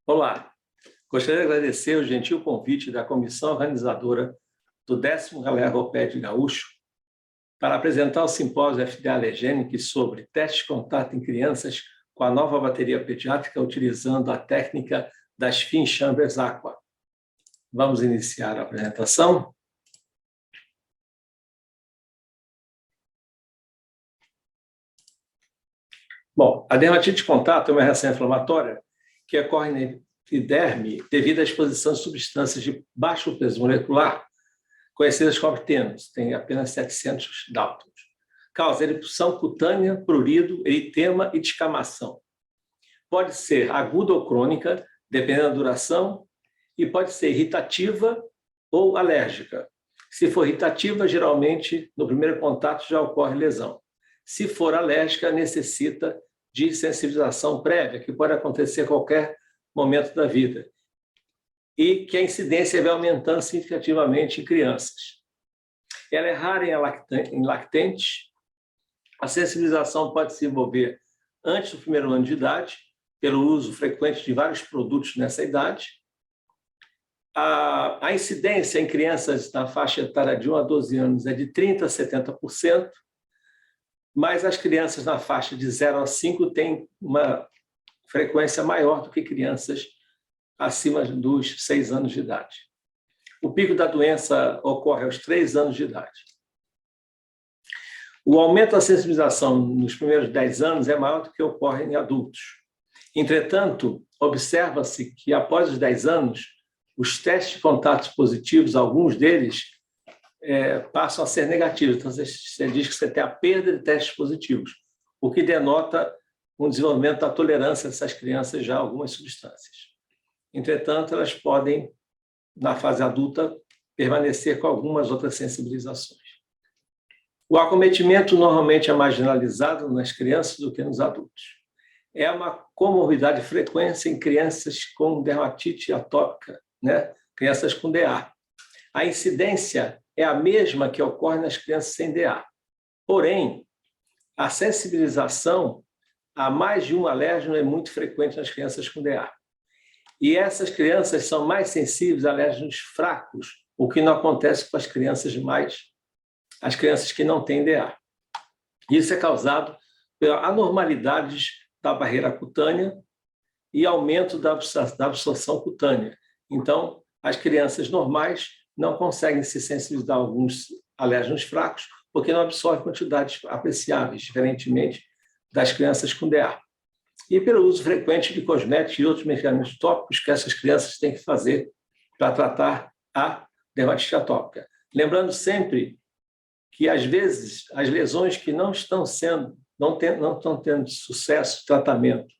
Olá, gostaria de agradecer o gentil convite da comissão organizadora do 10º Galergoped Gaúcho para apresentar o simpósio FDA Allergenic sobre teste de contato em crianças com a nova bateria pediátrica utilizando a técnica das Spin Chambers Aqua. Vamos iniciar a apresentação. Bom, a dermatite de contato é uma reação inflamatória que ocorre na epiderme devido à exposição de substâncias de baixo peso molecular, conhecidas como actenos, tem apenas 700 Daltons. Causa erupção cutânea, prurido, eritema e descamação. Pode ser aguda ou crônica, dependendo da duração, e pode ser irritativa ou alérgica. Se for irritativa, geralmente, no primeiro contato já ocorre lesão. Se for alérgica, necessita de sensibilização prévia, que pode acontecer a qualquer momento da vida, e que a incidência vai aumentando significativamente em crianças. Ela é rara em lactentes. A sensibilização pode se envolver antes do primeiro ano de idade, pelo uso frequente de vários produtos nessa idade. A incidência em crianças na faixa etária de 1 a 12 anos é de 30% a 70%, mas as crianças na faixa de 0 a 5 têm uma frequência maior do que crianças acima dos 6 anos de idade. O pico da doença ocorre aos 3 anos de idade. O aumento da sensibilização nos primeiros 10 anos é maior do que ocorre em adultos. Entretanto, observa-se que após os 10 anos, os testes de contatos positivos, alguns deles, passam a ser negativos. Então, você diz que você tem a perda de testes positivos, o que denota um desenvolvimento da tolerância dessas crianças já a algumas substâncias. Entretanto, elas podem, na fase adulta, permanecer com algumas outras sensibilizações. O acometimento normalmente é marginalizado nas crianças do que nos adultos. É uma comorbidade frequente em crianças com dermatite atópica, né? Crianças com DA. A incidência é a mesma que ocorre nas crianças sem DA. Porém, a sensibilização a mais de um alérgeno é muito frequente nas crianças com DA. E essas crianças são mais sensíveis a alérgenos fracos, o que não acontece com as crianças que não têm DA. Isso é causado por anormalidades da barreira cutânea e aumento da absorção cutânea. Então, as crianças normais não conseguem se sensibilizar a alguns alérgenos fracos, porque não absorvem quantidades apreciáveis, diferentemente das crianças com DA. E pelo uso frequente de cosméticos e outros medicamentos tópicos que essas crianças têm que fazer para tratar a dermatite atópica. Lembrando sempre que, às vezes, as lesões que não estão tendo sucesso de tratamento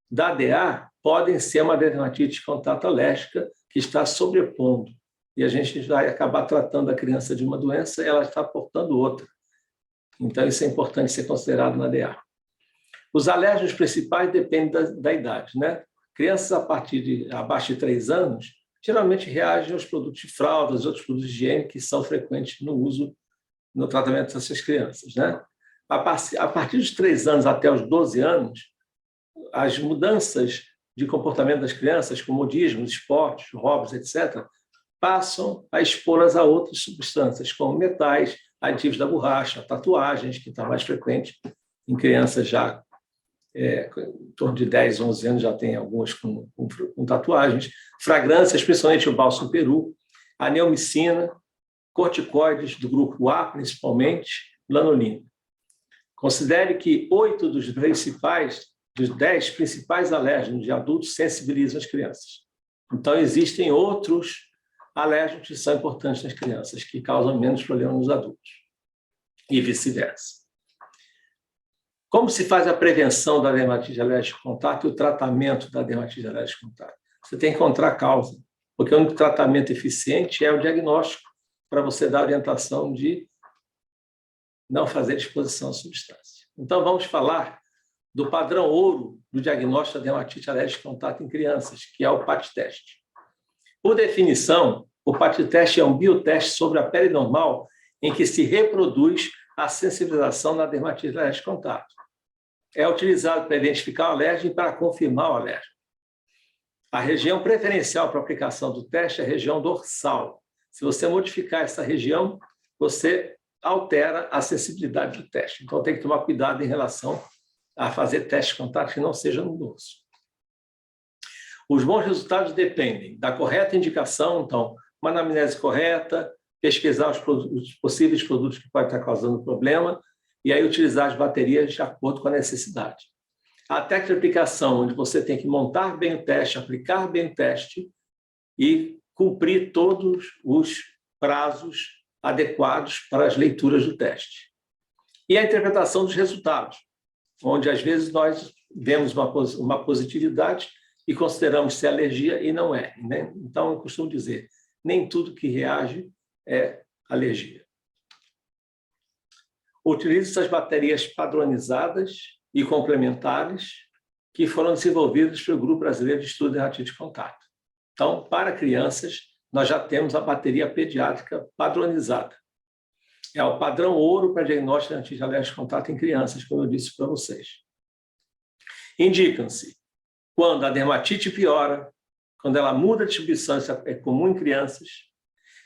da DA podem ser uma dermatite de contato alérgica que está sobrepondo. E a gente vai acabar tratando a criança de uma doença e ela está portando outra. Então, isso é importante ser considerado na DA. Os alérgenos principais dependem da idade, né? Crianças abaixo de 3 anos geralmente reagem aos produtos de fraldas, outros produtos de higiene que são frequentes no uso, no tratamento dessas crianças, né? A partir dos 3 anos até os 12 anos, as mudanças de comportamento das crianças, como modismos, esportes, hobbies, etc., passam a expô-las a outras substâncias, como metais, aditivos da borracha, tatuagens, que está mais frequente em crianças já em torno de 10, 11 anos, já tem algumas com tatuagens, fragrâncias, principalmente o bálsamo peru, a neomicina, corticoides do grupo A, principalmente, lanolina. Considere que 8 dos 10 principais alérgenos de adultos sensibilizam as crianças. Então, existem outros alérgenos que são importantes nas crianças, que causam menos problema nos adultos, e vice-versa. Como se faz a prevenção da dermatite alérgica de contato e o tratamento da dermatite alérgica de contato? Você tem que encontrar a causa, porque o único tratamento eficiente é o diagnóstico, para você dar a orientação de não fazer exposição à substância. Então, vamos falar do padrão ouro do diagnóstico da dermatite alérgica de contato em crianças, que é o PAT-teste. Por definição, o PAT-teste é um bioteste sobre a pele normal em que se reproduz a sensibilização na dermatite alérgica de contato. É utilizado para identificar o alérgeno e para confirmar o alérgeno. A região preferencial para aplicação do teste é a região dorsal. Se você modificar essa região, você altera a sensibilidade do teste. Então, tem que tomar cuidado em relação a fazer teste de contato que não seja no dorso. Os bons resultados dependem da correta indicação, então, uma anamnese correta, pesquisar os possíveis produtos que podem estar causando problema e aí utilizar as baterias de acordo com a necessidade. A técnica de aplicação, onde você tem que montar bem o teste, aplicar bem o teste e cumprir todos os prazos adequados para as leituras do teste. E a interpretação dos resultados, onde às vezes nós vemos uma positividade e consideramos ser alergia e não é, né? Então, eu costumo dizer, nem tudo que reage é alergia. Utilize essas baterias padronizadas e complementares que foram desenvolvidas pelo Grupo Brasileiro de Estudo de Dermatite de Contato. Então, para crianças, nós já temos a bateria pediátrica padronizada. É o padrão ouro para diagnóstico de dermatite alérgica de contato em crianças, como eu disse para vocês. Indicam-se quando a dermatite piora, quando ela muda de distribuição, isso é comum em crianças,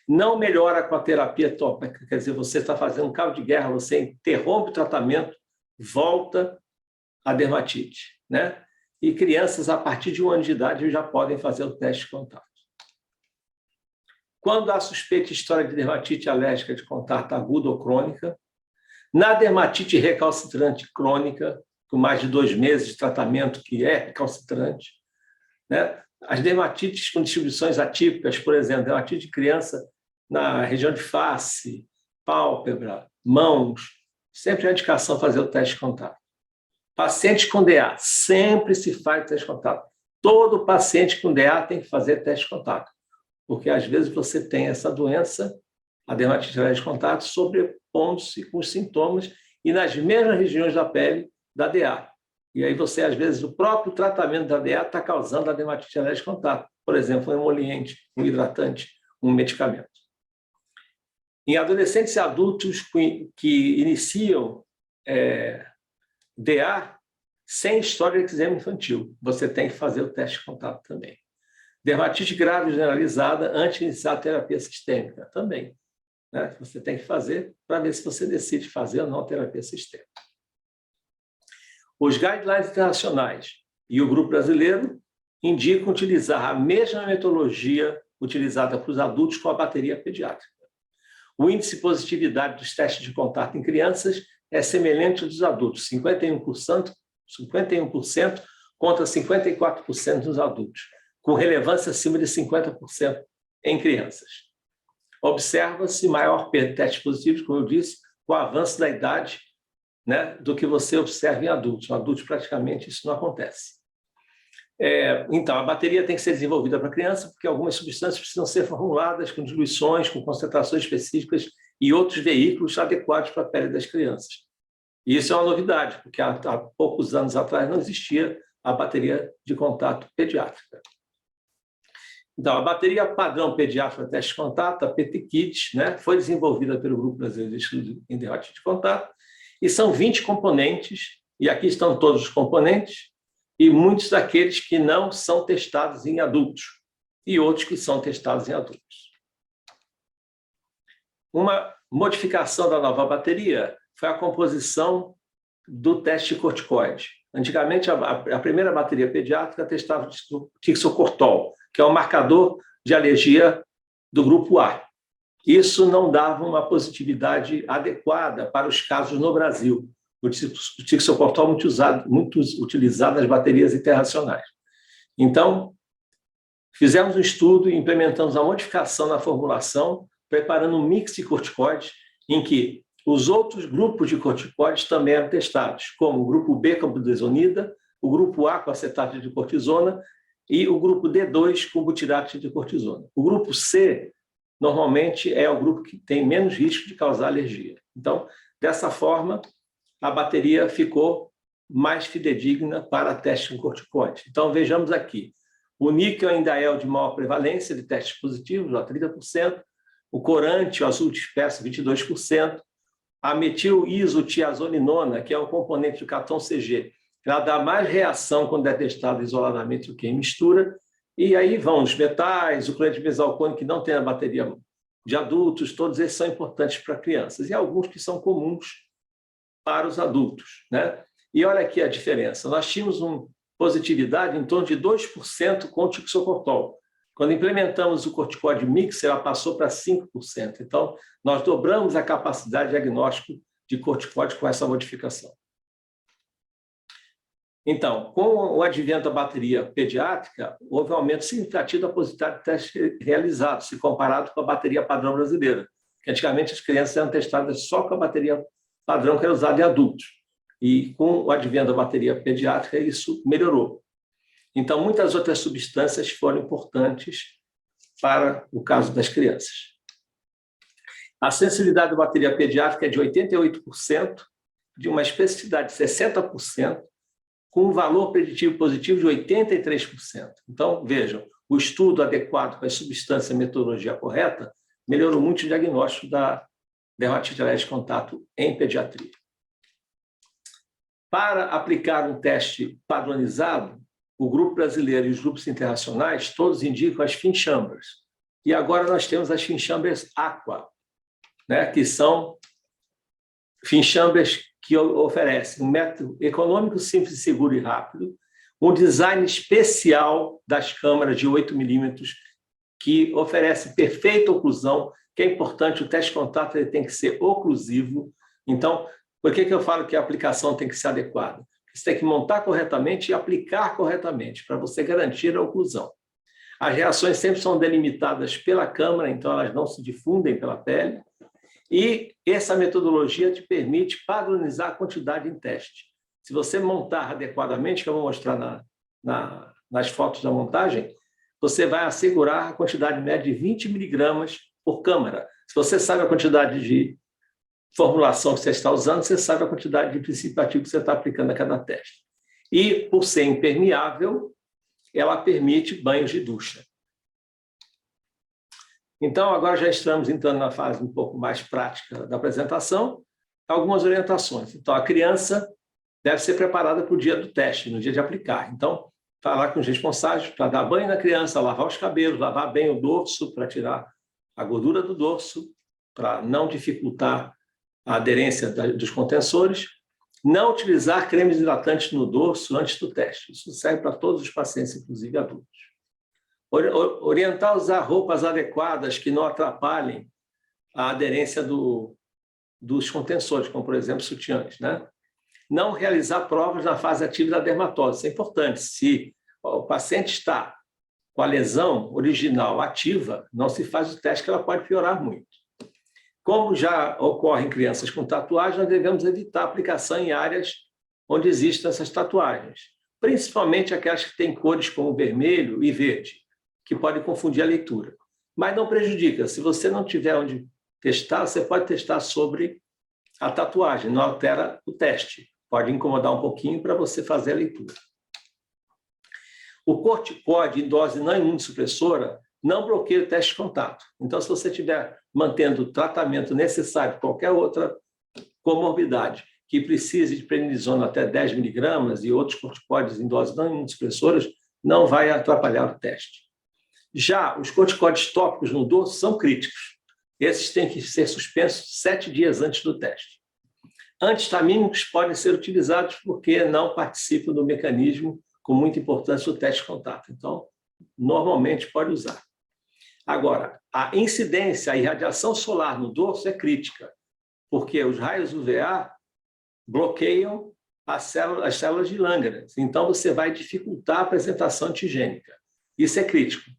não melhora com a terapia tópica, quer dizer, você está fazendo um cabo de guerra, você interrompe o tratamento, volta a dermatite, né? E crianças, a partir de 1 ano de idade, já podem fazer o teste de contato. Quando há suspeita de história de dermatite alérgica de contato aguda ou crônica, na dermatite recalcitrante crônica, com mais de 2 meses de tratamento, que é recalcitrante, né? As dermatites com distribuições atípicas, por exemplo, dermatite de criança na região de face, pálpebra, mãos, sempre é indicação fazer o teste de contato. Paciente com DA, sempre se faz teste de contato. Todo paciente com DA tem que fazer teste de contato, porque às vezes você tem essa doença, a dermatite alérgica de contato, sobrepondo-se com os sintomas e nas mesmas regiões da pele da DA. E aí você, às vezes, o próprio tratamento da DA está causando a dermatite alérgica de contato. Por exemplo, um emoliente, um hidratante, um medicamento. Em adolescentes e adultos que iniciam DA sem história de eczema infantil, você tem que fazer o teste de contato também. Dermatite grave generalizada antes de iniciar a terapia sistêmica também, né? Você tem que fazer para ver se você decide fazer ou não a terapia sistêmica. Os guidelines internacionais e o grupo brasileiro indicam utilizar a mesma metodologia utilizada para os adultos com a bateria pediátrica. O índice de positividade dos testes de contato em crianças é semelhante ao dos adultos, 51% contra 54% dos adultos, com relevância acima de 50% em crianças. Observa-se maior perda de testes positivos, como eu disse, com o avanço da idade, né, do que você observa em adultos. Em adultos, praticamente, isso não acontece. Então, a bateria tem que ser desenvolvida para criança, porque algumas substâncias precisam ser formuladas com diluições, com concentrações específicas e outros veículos adequados para a pele das crianças. E isso é uma novidade, porque há poucos anos atrás não existia a bateria de contato pediátrica. Então, a bateria padrão pediátrica teste de contato, a PT-Kit, né, foi desenvolvida pelo Grupo Brasileiro de Estudo em Dermatite de Contato, e são 20 componentes, e aqui estão todos os componentes, e muitos daqueles que não são testados em adultos, e outros que são testados em adultos. Uma modificação da nova bateria foi a composição do teste de corticoide. Antigamente, a primeira bateria pediátrica testava o tixocortol, que é um marcador de alergia do grupo A. Isso não dava uma positividade adequada para os casos no Brasil. O tixocortol muito utilizado nas baterias internacionais. Então, fizemos um estudo e implementamos a modificação na formulação, preparando um mix de corticoides em que os outros grupos de corticoides também eram testados, como o grupo B com budesonida, o grupo A com acetato de cortisona e o grupo D2 com butirato de cortisona. O grupo C, normalmente, é o grupo que tem menos risco de causar alergia. Então, dessa forma, a bateria ficou mais fidedigna para teste com corticoide. Então, vejamos aqui. O níquel ainda é o de maior prevalência de testes positivos, 30%. O corante, o azul disperso, 22%. A metil-isotiazolinona, que é o componente do cartão CG, ela dá mais reação quando é testado isoladamente do que em mistura, E aí vão os metais, o cloreto de mesalcone, que não tem a bateria de adultos, todos esses são importantes para crianças. E alguns que são comuns para os adultos, né? E olha aqui a diferença. Nós tínhamos uma positividade em torno de 2% com o tixocortol. Quando implementamos o corticóide mix, ela passou para 5%. Então, nós dobramos a capacidade de diagnóstico de corticóide com essa modificação. Então, com o advento da bateria pediátrica, houve um aumento significativo da positividade de testes realizados, se comparado com a bateria padrão brasileira, que antigamente as crianças eram testadas só com a bateria padrão que era usada em adultos. E com o advento da bateria pediátrica, isso melhorou. Então, muitas outras substâncias foram importantes para o caso das crianças. A sensibilidade da bateria pediátrica é de 88%, de uma especificidade de 60%, com um valor preditivo positivo de 83%. Então, vejam, o estudo adequado com a substância e a metodologia correta melhorou muito o diagnóstico da dermatite alérgica de contato em pediatria. Para aplicar um teste padronizado, o grupo brasileiro e os grupos internacionais todos indicam as FinChambers. E agora nós temos as FinChambers Aqua, né, que são FinChambers que oferecem um método econômico, simples, seguro e rápido, um design especial das câmaras de 8 milímetros, que oferece perfeita oclusão, que é importante, o teste de contato ele tem que ser oclusivo. Então, por que eu falo que a aplicação tem que ser adequada? Você tem que montar corretamente e aplicar corretamente, para você garantir a oclusão. As reações sempre são delimitadas pela câmara, então elas não se difundem pela pele, e essa metodologia te permite padronizar a quantidade em teste. Se você montar adequadamente, que eu vou mostrar nas fotos da montagem, você vai assegurar a quantidade média de 20 miligramas por câmara. Se você sabe a quantidade de formulação que você está usando, você sabe a quantidade de princípio ativo que você está aplicando a cada teste. E, por ser impermeável, ela permite banhos de ducha. Então, agora já estamos entrando na fase um pouco mais prática da apresentação, algumas orientações. Então, a criança deve ser preparada para o dia do teste, no dia de aplicar. Então, falar com os responsáveis para dar banho na criança, lavar os cabelos, lavar bem o dorso para tirar a gordura do dorso, para não dificultar a aderência dos contensores, não utilizar cremes hidratantes no dorso antes do teste. Isso serve para todos os pacientes, inclusive adultos. Orientar a usar roupas adequadas que não atrapalhem a aderência dos contensores, como, por exemplo, sutiãs, né? Não realizar provas na fase ativa da dermatose. Isso é importante. Se o paciente está com a lesão original ativa, não se faz o teste, que ela pode piorar muito. Como já ocorre em crianças com tatuagem, nós devemos evitar a aplicação em áreas onde existem essas tatuagens, principalmente aquelas que têm cores como vermelho e verde, que podem confundir a leitura. Mas não prejudica. Se você não tiver onde testar, você pode testar sobre a tatuagem, não altera o teste. Pode incomodar um pouquinho para você fazer a leitura. O corticóide em dose não imunossupressora não bloqueia o teste de contato. Então, se você estiver mantendo o tratamento necessário para qualquer outra comorbidade que precise de prednisona até 10 miligramas e outros corticóides em doses não imunossupressoras, não vai atrapalhar o teste. Já os corticóides tópicos no dorso são críticos. Esses têm que ser suspensos 7 dias antes do teste. Antihistamínicos podem ser utilizados porque não participam do mecanismo com muita importância do teste de contato. Então, normalmente pode usar. Agora, a incidência, a irradiação solar no dorso é crítica, porque os raios UVA bloqueiam as células de Langerhans. Então, você vai dificultar a apresentação antigênica. Isso é crítico.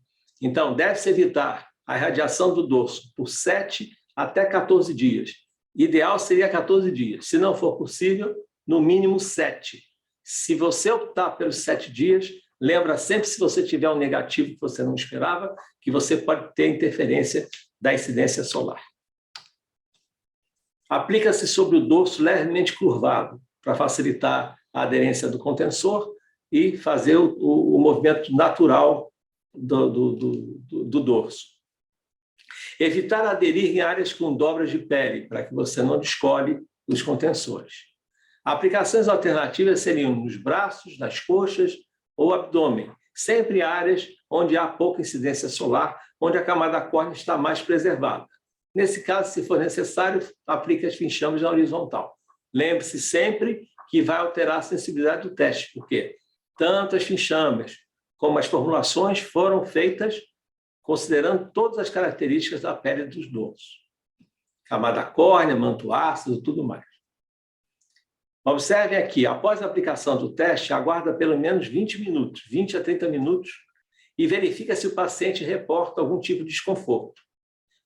Então, deve-se evitar a irradiação do dorso por 7 até 14 dias. Ideal seria 14 dias. Se não for possível, no mínimo 7. Se você optar pelos 7 dias, lembra sempre, se você tiver um negativo que você não esperava, que você pode ter interferência da incidência solar. Aplica-se sobre o dorso levemente curvado, para facilitar a aderência do contensor e fazer o movimento natural do dorso. Evitar aderir em áreas com dobras de pele, para que você não descole os contensores. Aplicações alternativas seriam nos braços, nas coxas ou abdômen. Sempre áreas onde há pouca incidência solar, onde a camada córnea está mais preservada. Nesse caso, se for necessário, aplique as finchamas na horizontal. Lembre-se sempre que vai alterar a sensibilidade do teste, porque tanto as finchamas como as formulações foram feitas considerando todas as características da pele dos idosos. Camada córnea, manto ácido, tudo mais. Observem aqui, após a aplicação do teste, aguarda pelo menos 20 minutos, 20 a 30 minutos, e verifica se o paciente reporta algum tipo de desconforto.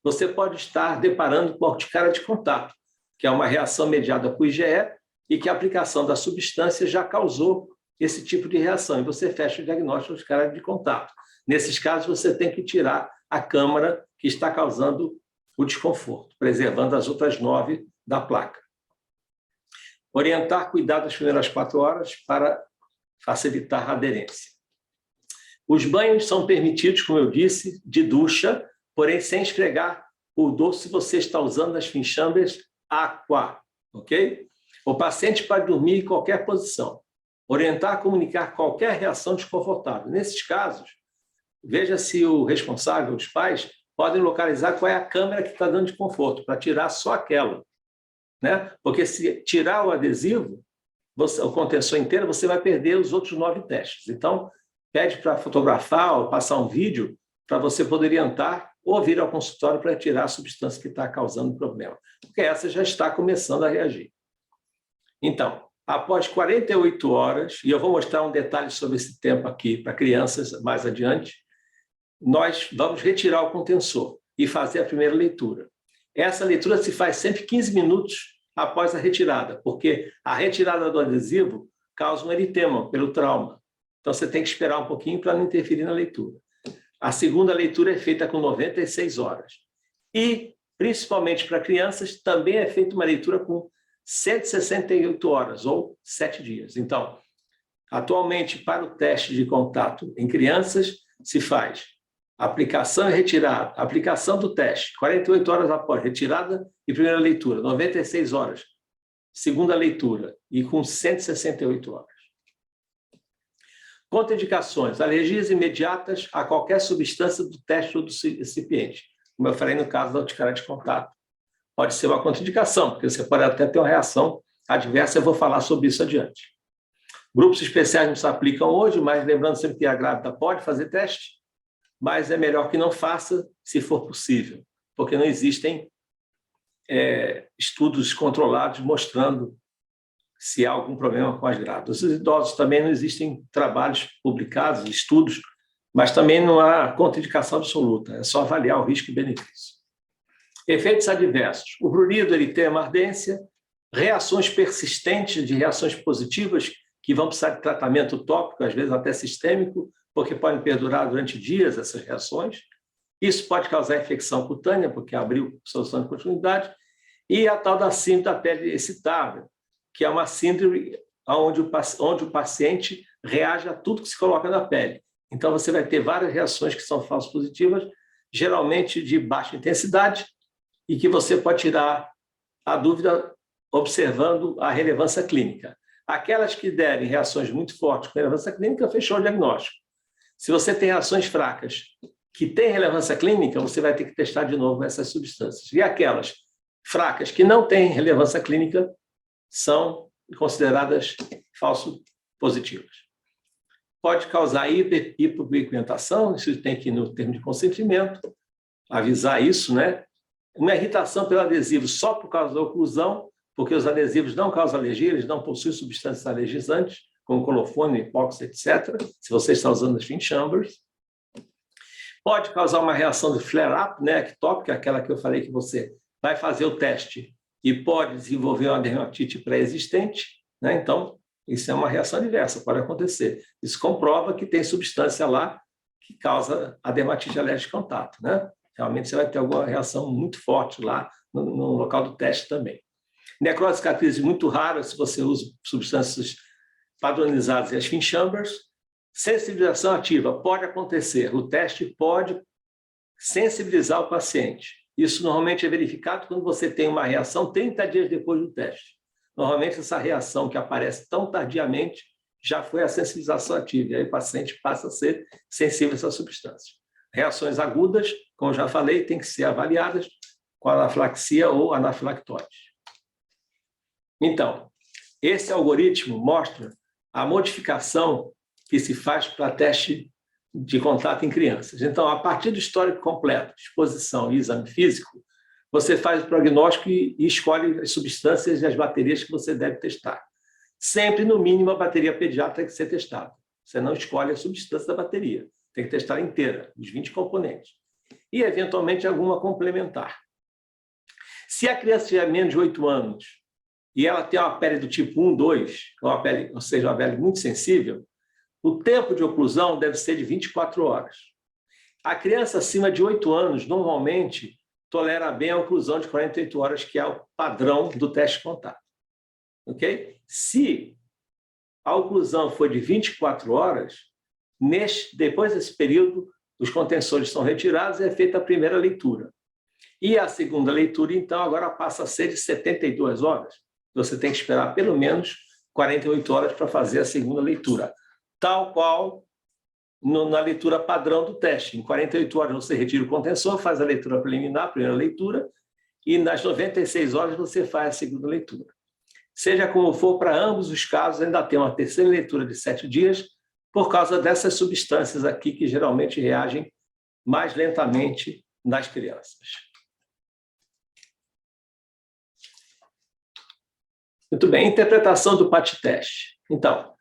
Você pode estar deparando com a urticária de contato, que é uma reação mediada por IgE e que a aplicação da substância já causou esse tipo de reação, e você fecha o diagnóstico de urticária de contato. Nesses casos, você tem que tirar a câmara que está causando o desconforto, preservando as outras 9 da placa. Orientar cuidado das primeiras 4 horas para facilitar a aderência. Os banhos são permitidos, como eu disse, de ducha, porém sem esfregar o dorso se você está usando as finchambers aqua, ok? O paciente pode dormir em qualquer posição. Orientar a comunicar qualquer reação desconfortável. Nesses casos, veja se o responsável, os pais, podem localizar qual é a câmera que está dando desconforto, para tirar só aquela. Né? Porque se tirar o adesivo, o contensor inteiro, você vai perder os outros 9 testes. Então, pede para fotografar ou passar um vídeo para você poder orientar ou vir ao consultório para tirar a substância que está causando o problema. Porque essa já está começando a reagir. Então, após 48 horas, e eu vou mostrar um detalhe sobre esse tempo aqui para crianças mais adiante, nós vamos retirar o contensor e fazer a primeira leitura. Essa leitura se faz sempre 15 minutos após a retirada, porque a retirada do adesivo causa um eritema pelo trauma. Então, você tem que esperar um pouquinho para não interferir na leitura. A segunda leitura é feita com 96 horas. E, principalmente para crianças, também é feita uma leitura com 168 horas, ou 7 dias. Então, atualmente, para o teste de contato em crianças, se faz aplicação e retirada, aplicação do teste, 48 horas após, retirada e primeira leitura, 96 horas, segunda leitura, e com 168 horas. Contraindicações, alergias imediatas a qualquer substância do teste ou do recipiente. Como eu falei no caso da urticária de contato. Pode ser uma contraindicação, porque você pode até ter uma reação adversa, eu vou falar sobre isso adiante. Grupos especiais não se aplicam hoje, mas lembrando sempre que a grávida pode fazer teste, mas é melhor que não faça, se for possível, porque não existem estudos controlados mostrando se há algum problema com as grávidas. Os idosos também não existem trabalhos publicados, estudos, mas também não há contraindicação absoluta, é só avaliar o risco e benefício. Efeitos adversos. O prurido, eritema, ardência, reações persistentes de reações positivas que vão precisar de tratamento tópico, às vezes até sistêmico, porque podem perdurar durante dias essas reações. Isso pode causar infecção cutânea, porque abriu solução de continuidade, e a tal da síndrome da pele excitável, que é uma síndrome onde o paciente reage a tudo que se coloca na pele. Então, você vai ter várias reações que são falsas positivas, geralmente de baixa intensidade, e que você pode tirar a dúvida observando a relevância clínica. Aquelas que derem reações muito fortes com relevância clínica, fechou o diagnóstico. Se você tem reações fracas que têm relevância clínica, você vai ter que testar de novo essas substâncias. E aquelas fracas que não têm relevância clínica são consideradas falso positivas. Pode causar hipopigmentação, isso tem que ir no termo de consentimento, avisar isso, né? Uma irritação pelo adesivo só por causa da oclusão, porque os adesivos não causam alergia, eles não possuem substâncias alergizantes, como colofone, epóxi, etc., se você está usando as finchambers. Pode causar uma reação de flare-up, né, ectópica, aquela que eu falei que você vai fazer o teste e pode desenvolver uma dermatite pré-existente, né? Então, isso é uma reação adversa, pode acontecer. Isso comprova que tem substância lá que causa a dermatite alérgica de contato, né? Realmente você vai ter alguma reação muito forte lá no local do teste também. Necrose de cicatrizes muito rara se você usa substâncias padronizadas e as finchambers. Sensibilização ativa pode acontecer. O teste pode sensibilizar o paciente. Isso normalmente é verificado quando você tem uma reação 30 dias depois do teste. Normalmente essa reação que aparece tão tardiamente já foi a sensibilização ativa, e aí o paciente passa a ser sensível a essa substância. Reações agudas, como eu já falei, têm que ser avaliadas com anafilaxia ou anafilactose. Então, esse algoritmo mostra a modificação que se faz para teste de contato em crianças. Então, a partir do histórico completo, exposição e exame físico, você faz o prognóstico e escolhe as substâncias e as baterias que você deve testar. Sempre, no mínimo, a bateria pediátrica tem que ser testada. Você não escolhe a substância da bateria. Tem que testar inteira, os 20 componentes. E, eventualmente, alguma complementar. Se a criança tiver menos de 8 anos e ela tem uma pele do tipo 1, 2, ou seja, uma pele muito sensível, o tempo de oclusão deve ser de 24 horas. A criança acima de 8 anos, normalmente, tolera bem a oclusão de 48 horas, que é o padrão do teste de contato. Ok? Se a oclusão for de 24 horas, depois desse período, os contensores são retirados e é feita a primeira leitura. E a segunda leitura, então, agora passa a ser de 72 horas. Você tem que esperar pelo menos 48 horas para fazer a segunda leitura. Tal qual na leitura padrão do teste. Em 48 horas você retira o contensor, faz a leitura preliminar, a primeira leitura, e nas 96 horas você faz a segunda leitura. Seja como for, para ambos os casos, ainda tem uma terceira leitura de 7 dias, por causa dessas substâncias aqui que geralmente reagem mais lentamente nas crianças. Muito bem, interpretação do PAT-teste. Então,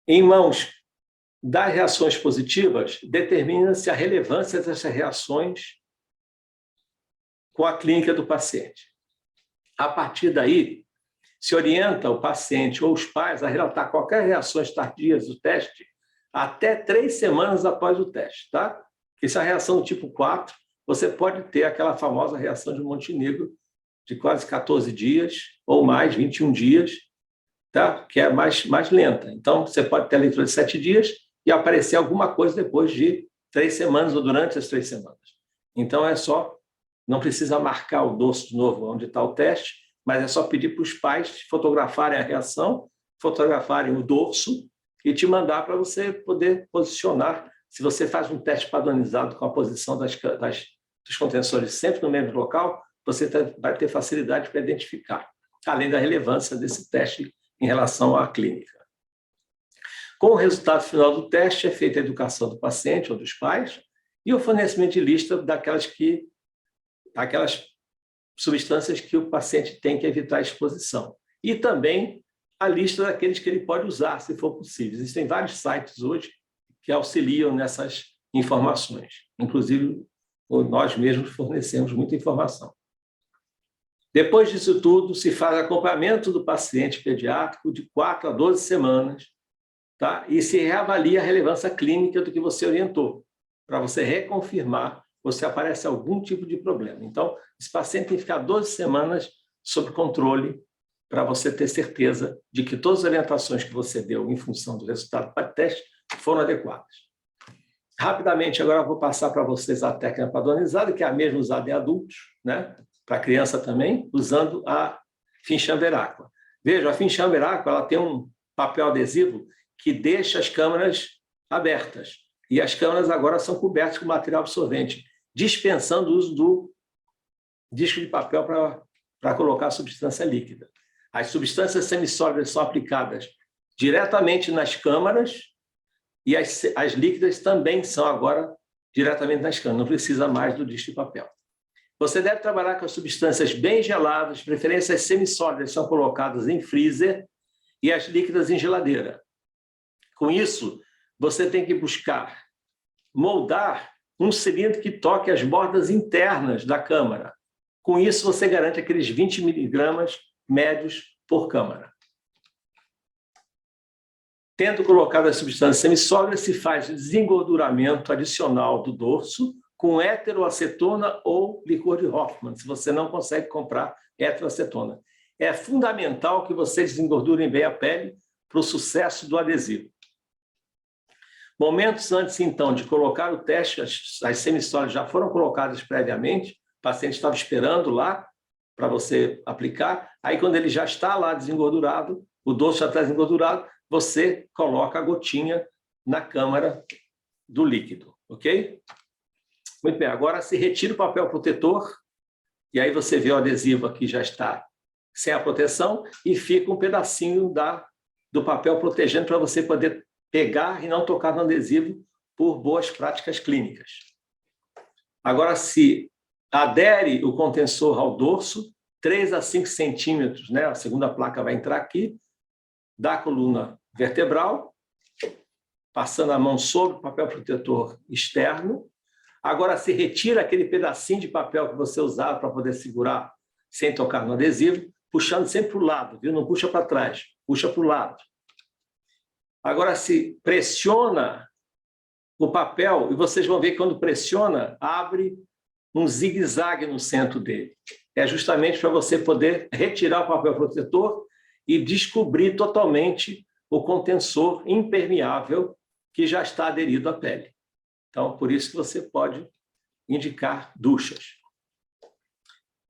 em mãos das reações positivas, determina-se a relevância dessas reações com a clínica do paciente. A partir daí, se orienta o paciente ou os pais a relatar qualquer reações tardias do teste até 3 semanas após o teste, tá? Porque se a reação do tipo 4, você pode ter aquela famosa reação de Montenegro de quase 14 dias ou mais, 21 dias, tá? Que é mais lenta. Então, você pode ter a leitura de 7 dias e aparecer alguma coisa depois de 3 semanas ou durante as 3 semanas. Então, não precisa marcar o dorso de novo onde está o teste, mas é só pedir para os pais fotografarem a reação, fotografarem o dorso e te mandar para você poder posicionar. Se você faz um teste padronizado com a posição dos contensores sempre no mesmo local, você vai ter facilidade para identificar, além da relevância desse teste em relação à clínica. Com o resultado final do teste, é feita a educação do paciente ou dos pais e o fornecimento de lista daquelas substâncias que o paciente tem que evitar a exposição. E também a lista daqueles que ele pode usar, se for possível. Existem vários sites hoje que auxiliam nessas informações. Inclusive, nós mesmos fornecemos muita informação. Depois disso tudo, se faz acompanhamento do paciente pediátrico de 4 a 12 semanas, tá? E se reavalia a relevância clínica do que você orientou, para você reconfirmar se aparece algum tipo de problema. Então, esse paciente tem que ficar 12 semanas sob controle para você ter certeza de que todas as orientações que você deu em função do resultado do teste foram adequadas. Rapidamente, agora eu vou passar para vocês a técnica padronizada, que é a mesma usada em adultos, né? Para criança também, usando a Finchamber Aqua. Veja, a Finchamber Aqua ela tem um papel adesivo que deixa as câmaras abertas. E as câmaras agora são cobertas com material absorvente, dispensando o uso do disco de papel para colocar a substância líquida. As substâncias semissólidas são aplicadas diretamente nas câmaras e as líquidas também são agora diretamente nas câmaras, não precisa mais do disco de papel. Você deve trabalhar com as substâncias bem geladas, de preferência as semissólidas são colocadas em freezer e as líquidas em geladeira. Com isso, você tem que buscar moldar um cilindro que toque as bordas internas da câmara. Com isso, você garante aqueles 20 miligramas médios por câmara. Tendo colocado as substâncias semissólidas, se faz desengorduramento adicional do dorso com heteroacetona ou licor de Hoffmann, se você não consegue comprar heteroacetona. É fundamental que vocês desengordurem bem a pele para o sucesso do adesivo. Momentos antes, então, de colocar o teste, as semissólidas já foram colocadas previamente, o paciente estava esperando lá para você aplicar, aí quando ele já está lá desengordurado, o dorso já está engordurado, você coloca a gotinha na câmara do líquido, ok? Muito bem, agora se retira o papel protetor, e aí você vê o adesivo aqui já está sem a proteção, e fica um pedacinho do papel protegendo para você poder pegar e não tocar no adesivo por boas práticas clínicas. Agora, se adere o contensor ao dorso, 3 a 5 centímetros, né? A segunda placa vai entrar aqui, da coluna vertebral, passando a mão sobre o papel protetor externo. Agora, se retira aquele pedacinho de papel que você usava para poder segurar sem tocar no adesivo, puxando sempre para o lado, viu? Não puxa para trás, puxa para o lado. Agora, se pressiona o papel, e vocês vão ver que quando pressiona, abre um zigue-zague no centro dele. É justamente para você poder retirar o papel protetor e descobrir totalmente o contensor impermeável que já está aderido à pele. Então, por isso que você pode indicar duchas.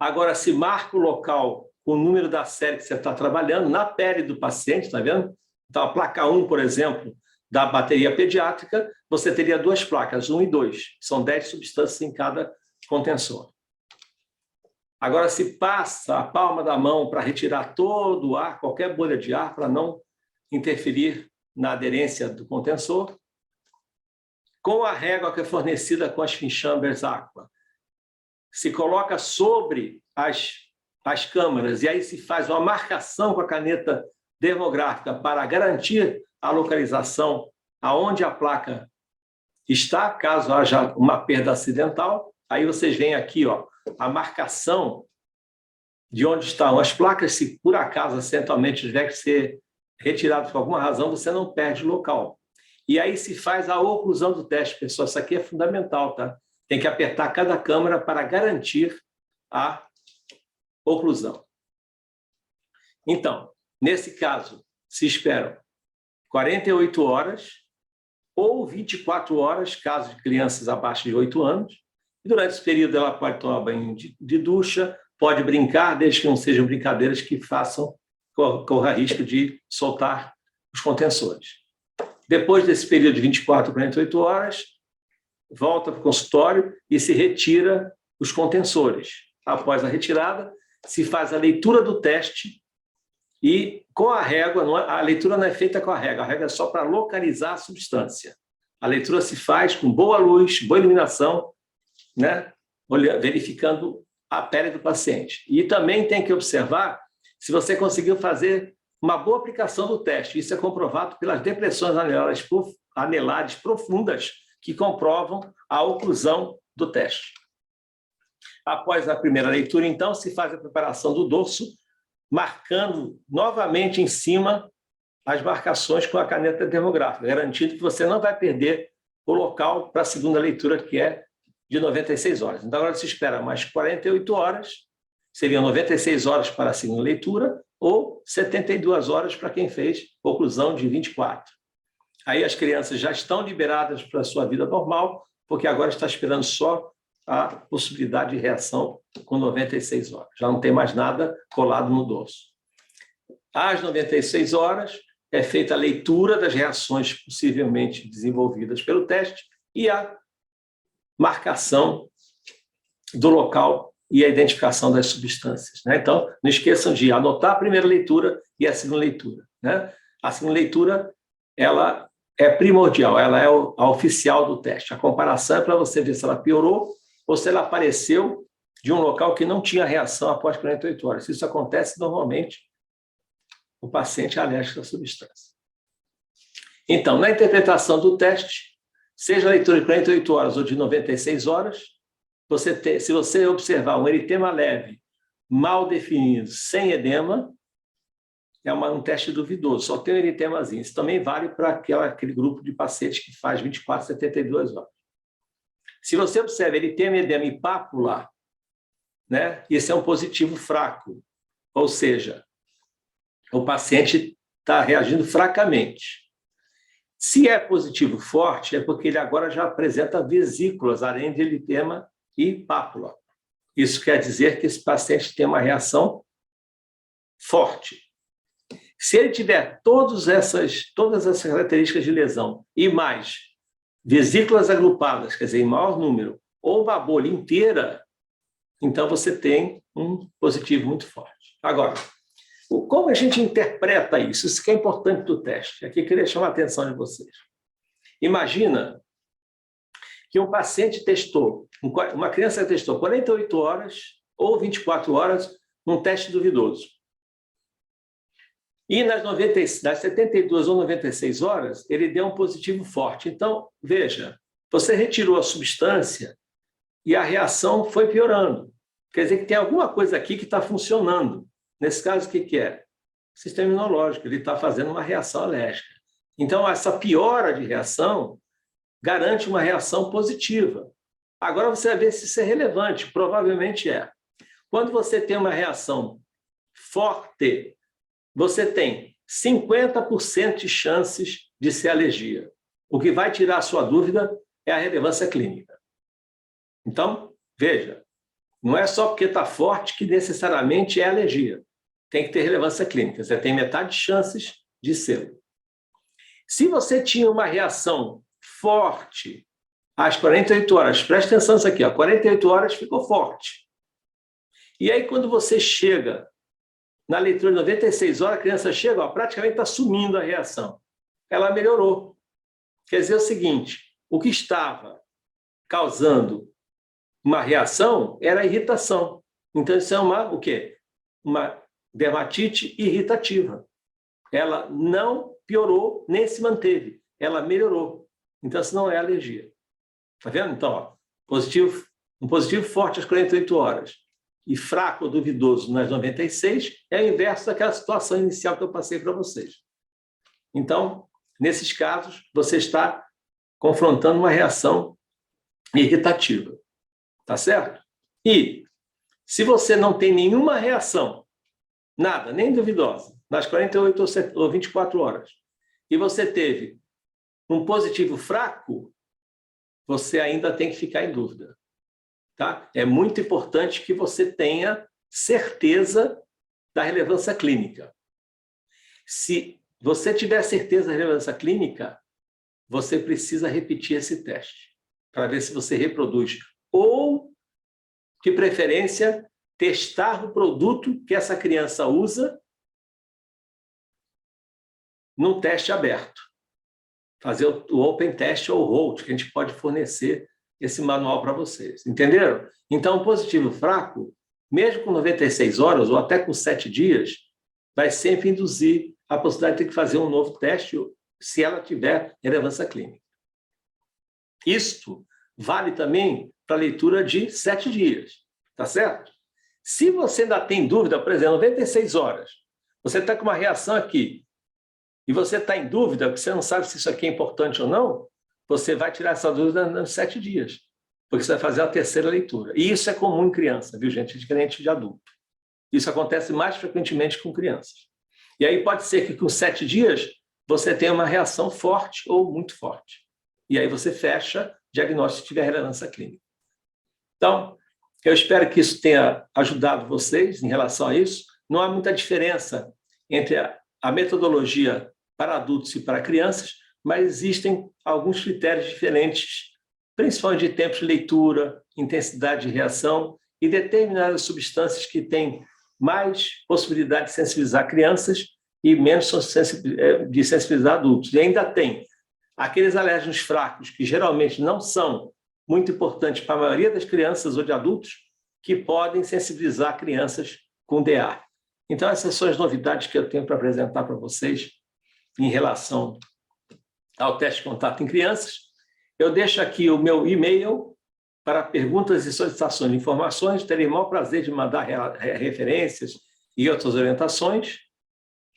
Agora, se marca o local com o número da série que você está trabalhando, na pele do paciente, está vendo? Então, a placa 1, por exemplo, da bateria pediátrica, você teria 2 placas, 1 e 2. São 10 substâncias em cada contensor. Agora, se passa a palma da mão para retirar todo o ar, qualquer bolha de ar, para não interferir na aderência do contensor, com a régua que é fornecida com as Finchambers Aqua, se coloca sobre as câmaras e aí se faz uma marcação com a caneta dermográfica para garantir a localização aonde a placa está, caso haja uma perda acidental. Aí vocês veem aqui, ó, a marcação de onde estão as placas. Se por acaso acidentalmente tiver que ser retirado por alguma razão, você não perde o local. E aí se faz a oclusão do teste, pessoal. Isso aqui é fundamental, tá? Tem que apertar cada câmara para garantir a oclusão. Então, nesse caso, se esperam 48 horas ou 24 horas, caso de crianças abaixo de 8 anos. E durante esse período, ela pode tomar banho de ducha, pode brincar, desde que não sejam brincadeiras que corra risco de soltar os contensores. Depois desse período de 24 a 48 horas, volta para o consultório e se retira os contensores. Após a retirada, se faz a leitura do teste e com a régua, a leitura não é feita com a régua é só para localizar a substância. A leitura se faz com boa luz, boa iluminação, né? Verificando a pele do paciente. E também tem que observar se você conseguiu fazer uma boa aplicação do teste. Isso é comprovado pelas depressões anelares profundas que comprovam a oclusão do teste. Após a primeira leitura, então, se faz a preparação do dorso, marcando novamente em cima as marcações com a caneta dermográfica, garantindo que você não vai perder o local para a segunda leitura, que é de 96 horas. Então, agora se espera mais 48 horas, seriam 96 horas para a segunda leitura, ou 72 horas para quem fez oclusão de 24. Aí as crianças já estão liberadas para a sua vida normal, porque agora está esperando só a possibilidade de reação com 96 horas. Já não tem mais nada colado no dorso. Às 96 horas, é feita a leitura das reações possivelmente desenvolvidas pelo teste e a marcação do local e a identificação das substâncias, né? Então, não esqueçam de anotar a primeira leitura e a segunda leitura, né? A segunda leitura, ela é primordial, ela é a oficial do teste. A comparação é para você ver se ela piorou ou se ela apareceu de um local que não tinha reação após 48 horas. Isso acontece normalmente, o paciente é alérgico à substância. Então, na interpretação do teste, seja a leitura de 48 horas ou de 96 horas, se você observar um eritema leve, mal definido, sem edema, é um teste duvidoso, só tem um eritemazinho. Isso também vale para aquele grupo de pacientes que faz 24 a 72 horas. Se você observa eritema, edema e pápula, né, esse é um positivo fraco, ou seja, o paciente está reagindo fracamente. Se é positivo forte, é porque ele agora já apresenta vesículas, além de eritema e pápula. Isso quer dizer que esse paciente tem uma reação forte. Se ele tiver todas essas características de lesão e mais vesículas agrupadas, quer dizer, em maior número, ou uma bolha inteira, então você tem um positivo muito forte. Agora, como a gente interpreta isso? Isso que é importante do teste. Aqui eu queria chamar a atenção de vocês. Imagina que um paciente testou, uma criança testou 48 horas ou 24 horas num teste duvidoso. E nas 72 ou 96 horas, ele deu um positivo forte. Então, veja, você retirou a substância e a reação foi piorando. Quer dizer que tem alguma coisa aqui que está funcionando. Nesse caso, o que é? O sistema imunológico, ele está fazendo uma reação alérgica. Então, essa piora de reação garante uma reação positiva. Agora você vai ver se isso é relevante. Provavelmente é. Quando você tem uma reação forte, você tem 50% de chances de ser alergia. O que vai tirar a sua dúvida é a relevância clínica. Então, veja, não é só porque está forte que necessariamente é alergia. Tem que ter relevância clínica. Você tem metade de chances de ser. Se você tinha uma reação forte às 48 horas, presta atenção nisso aqui, 48 horas ficou forte. E aí, quando você chega na leitura de 96 horas, a criança chega, praticamente está sumindo a reação. Ela melhorou. Quer dizer o seguinte, o que estava causando uma reação era a irritação. Então, isso é o quê? Uma dermatite irritativa. Ela não piorou, nem se manteve. Ela melhorou. Então, isso não é alergia. Está vendo? Então, um positivo forte às 48 horas e fraco ou duvidoso nas 96 é o inverso daquela situação inicial que eu passei para vocês. Então, nesses casos, você está confrontando uma reação irritativa. Tá certo? E, se você não tem nenhuma reação, nada, nem duvidosa, nas 48 ou 24 horas, e você teve um positivo fraco, você ainda tem que ficar em dúvida. Tá? É muito importante que você tenha certeza da relevância clínica. Se você tiver certeza da relevância clínica, você precisa repetir esse teste para ver se você reproduz. Ou, de preferência, testar o produto que essa criança usa num teste aberto. Fazer o Open Test ou Rolt, que a gente pode fornecer esse manual para vocês. Entenderam? Então, positivo fraco, mesmo com 96 horas ou até com 7 dias, vai sempre induzir a possibilidade de ter que fazer um novo teste se ela tiver relevância clínica. Isto vale também para a leitura de 7 dias, tá certo? Se você ainda tem dúvida, por exemplo, 96 horas, você está com uma reação aqui, e você está em dúvida, porque você não sabe se isso aqui é importante ou não, você vai tirar essa dúvida nos 7 dias, porque você vai fazer a terceira leitura. E isso é comum em criança, viu, gente? Diferente de adulto. Isso acontece mais frequentemente com crianças. E aí pode ser que com 7 dias você tenha uma reação forte ou muito forte. E aí você fecha o diagnóstico se tiver relevância clínica. Então, eu espero que isso tenha ajudado vocês em relação a isso. Não há muita diferença entre a metodologia para adultos e para crianças, mas existem alguns critérios diferentes, principalmente de tempo de leitura, intensidade de reação e determinadas substâncias que têm mais possibilidade de sensibilizar crianças e menos de sensibilizar adultos. E ainda tem aqueles alérgenos fracos, que geralmente não são muito importantes para a maioria das crianças ou de adultos, que podem sensibilizar crianças com DA. Então, essas são as novidades que eu tenho para apresentar para vocês em relação ao teste de contato em crianças. Eu deixo aqui o meu e-mail para perguntas e solicitações de informações. Terei o maior prazer de mandar referências e outras orientações,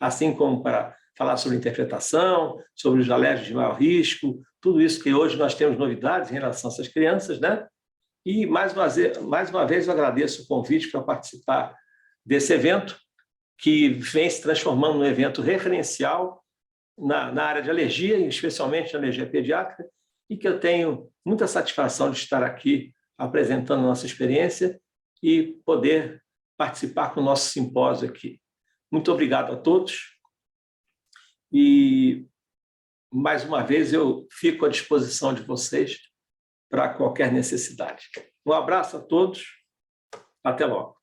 assim como para falar sobre interpretação, sobre os alérgicos de maior risco, tudo isso que hoje nós temos novidades em relação a essas crianças, né? E, mais uma vez, eu agradeço o convite para participar desse evento, que vem se transformando num evento referencial na área de alergia, especialmente na alergia pediátrica, e que eu tenho muita satisfação de estar aqui apresentando a nossa experiência e poder participar com o nosso simpósio aqui. Muito obrigado a todos E, mais uma vez, eu fico à disposição de vocês para qualquer necessidade. Um abraço a todos. Até logo.